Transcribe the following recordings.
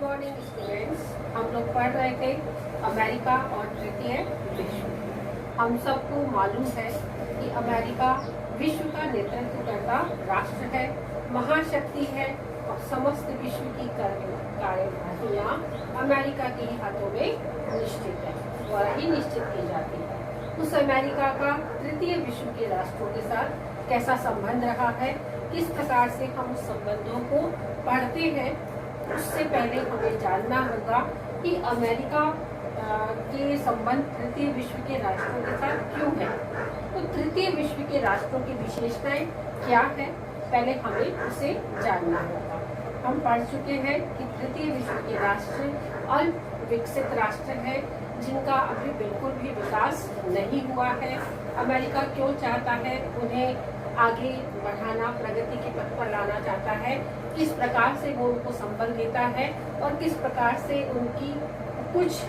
Morning students. हम लोग पढ़ रहे थे अमेरिका और तृतीय विश्व। हम सबको मालूम है कि अमेरिका विश्व का नेतृत्व करता राष्ट्र है, महाशक्ति है और समस्त विश्व की कार्यवाहियाँ अमेरिका के ही हाथों में निश्चित है, द्वारा ही निश्चित की जाती है। उस अमेरिका का तृतीय विश्व के राष्ट्रों के साथ कैसा संबंध रहा है, किस प्रकार से हम संबंधों को पढ़ते हैं, उससे पहले हमें जानना होगा कि अमेरिका के संबंध तृतीय विश्व के राष्ट्रों के साथ क्यों है। तो तृतीय विश्व के राष्ट्रों की विशेषताएं क्या है, पहले हमें उसे जानना होगा। हम पढ़ चुके हैं कि तृतीय विश्व के राष्ट्र अल्प विकसित राष्ट्र है, जिनका अभी बिल्कुल भी विकास नहीं हुआ है। अमेरिका क्यों चाहता है उन्हें आगे बढ़ाना, प्रगति के पथ पर लाना चाहता है, किस प्रकार से वो उनको संबल देता है और किस प्रकार से उनकी कुछ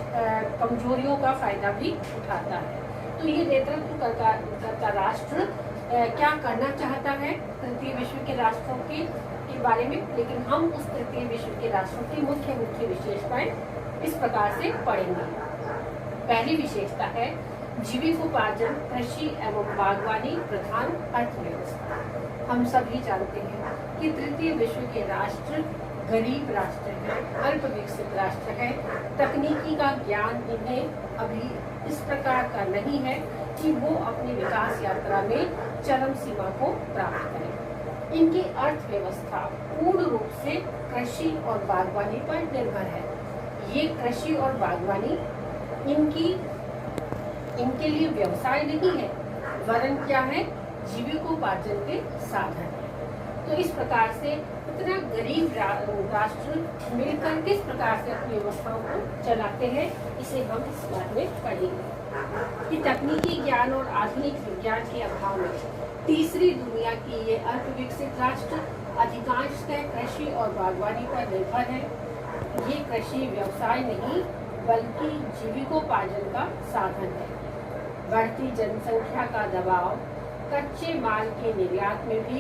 कमजोरियों का फायदा भी उठाता है। तो ये नेतृत्व करता राष्ट्र क्या करना चाहता है तृतीय विश्व के राष्ट्रों के बारे में, लेकिन हम उस तृतीय विश्व के राष्ट्रों की मुख्य मुख्य विशेषताएं इस प्रकार से पढ़ेंगे। पहली विशेषता है जीविकोपार्जन, कृषि एवं बागवानी प्रधान अर्थव्यवस्था। हम सभी जानते हैं कि तृतीय विश्व के राष्ट्र गरीब राष्ट्र है, अल्प विकसित राष्ट्र है। तकनीकी का ज्ञान इन्हें अभी इस प्रकार का नहीं है कि वो अपनी विकास यात्रा में चरम सीमा को प्राप्त करें। इनकी अर्थव्यवस्था पूर्ण रूप से कृषि और बागवानी पर निर्भर है। ये कृषि और बागवानी इनके लिए व्यवसाय नहीं है, वरन क्या है, जीविकोपार्जन के साधन है। तो इस प्रकार से इतना गरीब राष्ट्र मिलकर किस प्रकार से अपनी व्यवस्थाओं को चलाते हैं, इसे हम इस बारे में पढ़ेंगे। कि तकनीकी ज्ञान और आधुनिक विज्ञान के अभाव में तीसरी दुनिया की ये अल्प विकसित राष्ट्र अधिकांशतः कृषि और बागवानी पर निर्भर है। ये कृषि व्यवसाय नहीं बल्कि जीविकोपार्जन का साधन है। बढ़ती जनसंख्या का दबाव, कच्चे माल के निर्यात में भी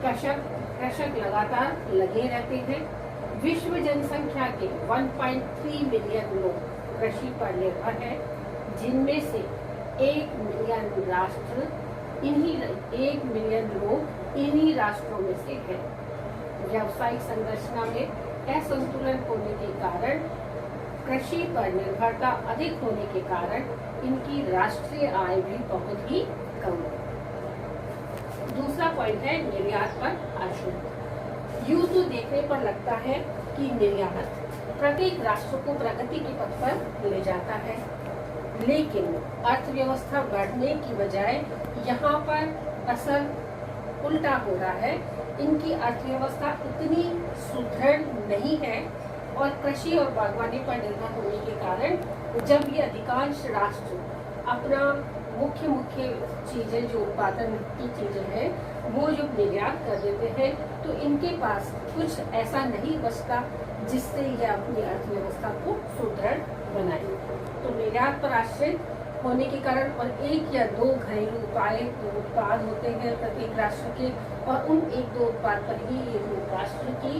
कृषक लगातार लगे रहते हैं। विश्व जनसंख्या के 1.3 मिलियन लोग कृषि पर निर्भर है, जिनमें से 1 मिलियन लोग इन्हीं राष्ट्रों में से हैं। व्यावसायिक संरचना में असंतुलन होने के कारण, कृषि पर निर्भरता अधिक होने के कारण इनकी राष्ट्रीय आय भी बहुत ही कम है। दूसरा पॉइंट है निर्यात पर आश्रित। यूं तो देखने पर लगता है कि निर्यात प्रत्येक राष्ट्र को प्रगति के पथ पर ले जाता है, लेकिन अर्थव्यवस्था बढ़ने की बजाय यहाँ पर असर उल्टा हो रहा है। इनकी अर्थव्यवस्था इतनी सुदृढ़ नहीं है और कृषि और बागवानी पर निर्भर होने के कारण जब ये अधिकांश राष्ट्र अपना मुख्य चीजें जो उत्पादन की चीजें हैं वो जो निर्यात कर देते हैं, तो इनके पास कुछ ऐसा नहीं बचता जिससे यह अपनी अर्थव्यवस्था को सुदृढ़ बनाए। तो निर्यात पर आश्रित होने के कारण और 1 या 2 घरेलू उत्पाद होते हैं प्रत्येक राष्ट्र के, और उन 1-2 उत्पाद पर ही ये राष्ट्र की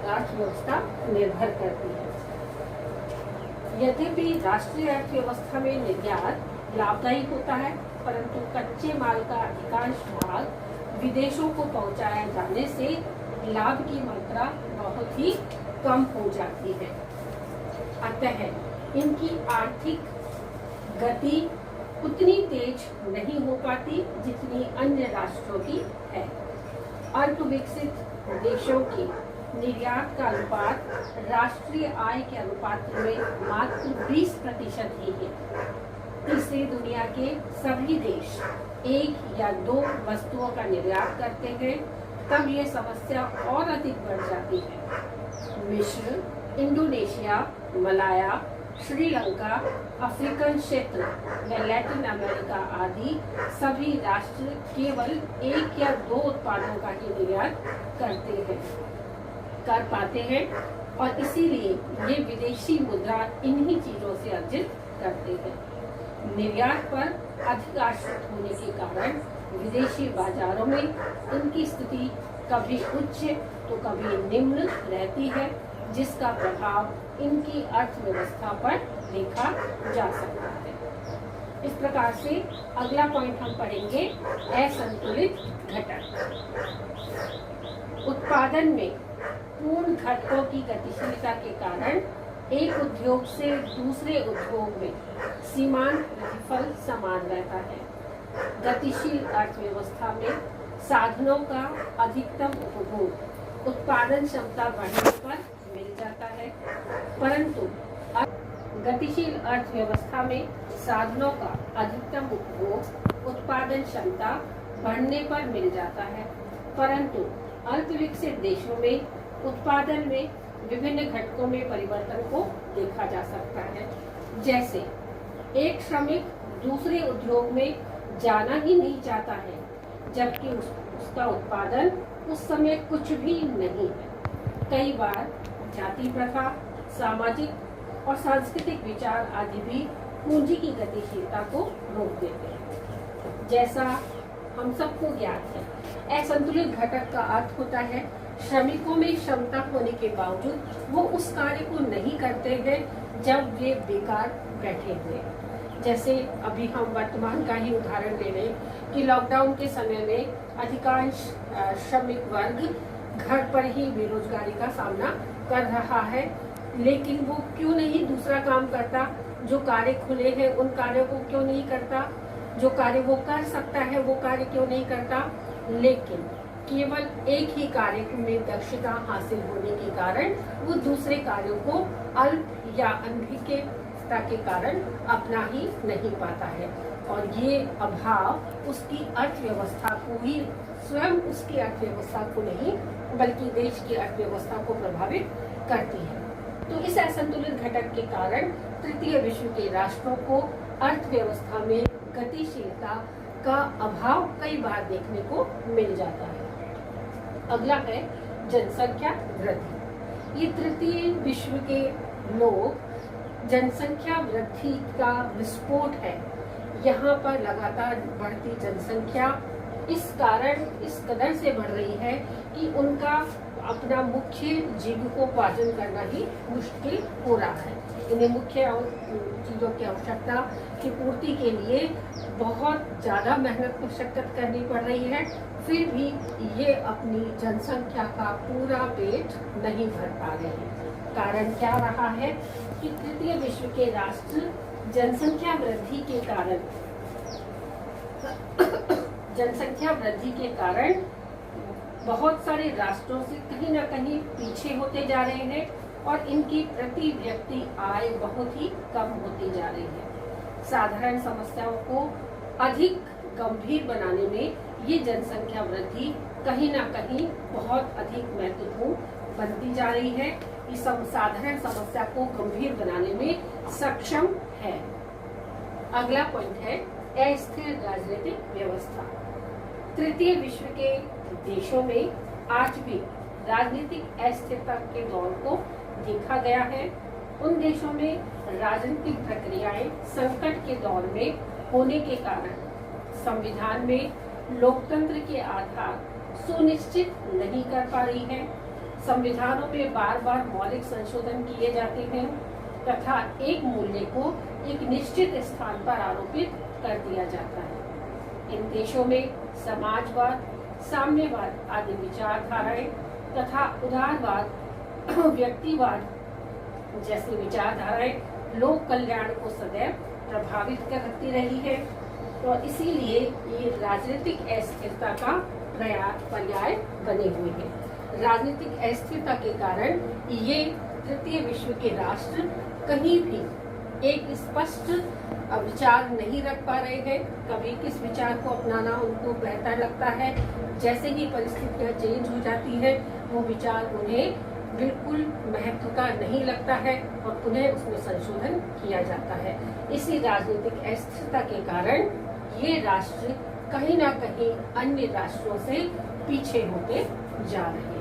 अर्थव्यवस्था निर्भर करती है। यद्यपि राष्ट्रीय अर्थव्यवस्था में निर्यात लाभदायी होता है, परंतु कच्चे माल का अधिकांश भाग विदेशों को पहुंचाया जाने से लाभ की मात्रा बहुत ही कम हो जाती है। अतः इनकी आर्थिक गति उतनी तेज नहीं हो पाती जितनी अन्य राष्ट्रों की है। अल्प विकसित देशों की निर्यात का अनुपात राष्ट्रीय आय के अनुपात में मात्र 20% ही है। तीसरी दुनिया के सभी देश 1 या 2 वस्तुओं का निर्यात करते हैं, तब ये समस्या और अधिक बढ़ जाती है। मिस्र, इंडोनेशिया, मलाया, श्रीलंका, अफ्रीकन क्षेत्र व लैटिन अमेरिका आदि सभी राष्ट्र केवल 1 या 2 उत्पादों का ही निर्यात कर पाते हैं और इसीलिए ये विदेशी मुद्रा इन्हीं चीजों से अर्जित करते हैं। निर्यात पर अधिक आश्रित होने के कारण विदेशी बाजारों में इनकी स्थिति कभी उच्च तो कभी निम्न रहती है, जिसका प्रभाव इनकी अर्थव्यवस्था पर देखा जा सकता है। इस प्रकार से अगला पॉइंट हम पढ़ेंगे असंतुलित घटक। उत्पादन में पूर्ण घटकों की गतिशीलता के कारण एक उद्योग से दूसरे उद्योग में सीमांत प्रतिफल समान रहता है। गतिशील अर्थव्यवस्था में साधनों का अधिकतम उपभोग उत्पादन क्षमता बढ़ने पर मिल जाता है, परंतु गतिशील अर्थव्यवस्था में साधनों का अधिकतम उपभोग उत्पादन क्षमता बढ़ने पर मिल जाता है, परंतु अल्पविकसित देशों में उत्पादन में विभिन्न घटकों में परिवर्तन को देखा जा सकता है। जैसे एक श्रमिक दूसरे उद्योग में जाना ही नहीं चाहता है, जबकि उसका उत्पादन उस समय कुछ भी नहीं है। कई बार जाति प्रथा, सामाजिक और सांस्कृतिक विचार आदि भी पूंजी की गतिशीलता को रोक देते हैं। जैसा हम सबको ज्ञात है, असंतुलित घटक का अर्थ होता है श्रमिकों में क्षमता होने के बावजूद वो उस कार्य को नहीं करते हैं जब वे बेकार बैठे हुए। जैसे अभी हम वर्तमान का ही उदाहरण ले लें कि लॉकडाउन के समय में अधिकांश श्रमिक वर्ग घर पर ही बेरोजगारी का सामना कर रहा है, लेकिन वो क्यों नहीं दूसरा काम करता? जो कार्य खुले हैं उन कार्यों को क्यों नहीं करता? जो कार्य वो कर सकता है वो कार्य क्यों नहीं करता? लेकिन केवल एक ही कार्य में दक्षता हासिल होने के कारण वो दूसरे कार्यों को अल्प या अनभिज्ञता के कारण अपना ही नहीं पाता है, और ये अभाव उसकी अर्थव्यवस्था को ही, स्वयं उसकी अर्थव्यवस्था को नहीं बल्कि देश की अर्थव्यवस्था को प्रभावित करती है। तो इस असंतुलित घटक के कारण तृतीय विश्व के राष्ट्रों को अर्थव्यवस्था में गतिशीलता का अभाव कई बार देखने को मिल जाता है। अगला है जनसंख्या वृद्धि। ये तृतीय विश्व के लोग जनसंख्या वृद्धि का विस्फोट है। यहाँ पर लगातार बढ़ती जनसंख्या इस कारण इस कदर से बढ़ रही है कि उनका अपना मुख्य जीविकोपार्जन करना ही मुश्किल हो रहा है। इन्हें मुख्य चीजों की आवश्यकता की पूर्ति के लिए बहुत ज्यादा मेहनत मशक्कत करनी पड़ रही है, फिर भी ये अपनी जनसंख्या का पूरा पेट नहीं भर पा रहे हैं। कारण क्या रहा है कि तृतीय विश्व के राष्ट्र जनसंख्या वृद्धि के कारण बहुत सारे राष्ट्रों से कहीं ना कहीं पीछे होते जा रहे हैं और इनकी प्रति व्यक्ति आय बहुत ही कम होती जा रही है। साधारण समस्याओं को अधिक गंभीर बनाने में ये जनसंख्या वृद्धि कहीं ना कहीं बहुत अधिक महत्वपूर्ण बनती जा रही है। इस साधारण समस्या को गंभीर बनाने में सक्षम है। अगला पॉइंट है अस्थिर राजनीतिक व्यवस्था। तृतीय विश्व के देशों में आज भी राजनीतिक अस्थिरता के दौर को देखा गया है। उन देशों में राजनीतिक प्रक्रियाएं संकट के दौर में होने के कारण संविधान में लोकतंत्र के आधार सुनिश्चित नहीं कर पा रही है। संविधानों में बार बार मौलिक संशोधन किए जाते हैं तथा एक मूल्य को एक निश्चित स्थान पर आरोपित कर दिया जाता है। इन देशों में समाजवाद, साम्यवाद आदि विचारधाराएं तथा उदारवाद, व्यक्तिवाद जैसी विचारधाराएं लोक कल्याण को सदैव प्रभावित करती रही है, तो इसीलिए ये राजनीतिक अस्थिरता का पर्याय बने हुए हैं। राजनीतिक अस्थिरता के कारण ये तृतीय विश्व के राष्ट्र कहीं भी एक स्पष्ट विचार नहीं रख पा रहे हैं। कभी किस विचार को अपनाना उनको बेहतर लगता है, जैसे ही परिस्थितियां चेंज हो जाती है वो विचार उन्हें बिल्कुल महत्व का नहीं लगता है और उन्हें उसमें संशोधन किया जाता है। इसी राजनीतिक अस्थिरता के कारण ये राष्ट्र कहीं ना कहीं अन्य राष्ट्रों से पीछे होते जा रहे हैं।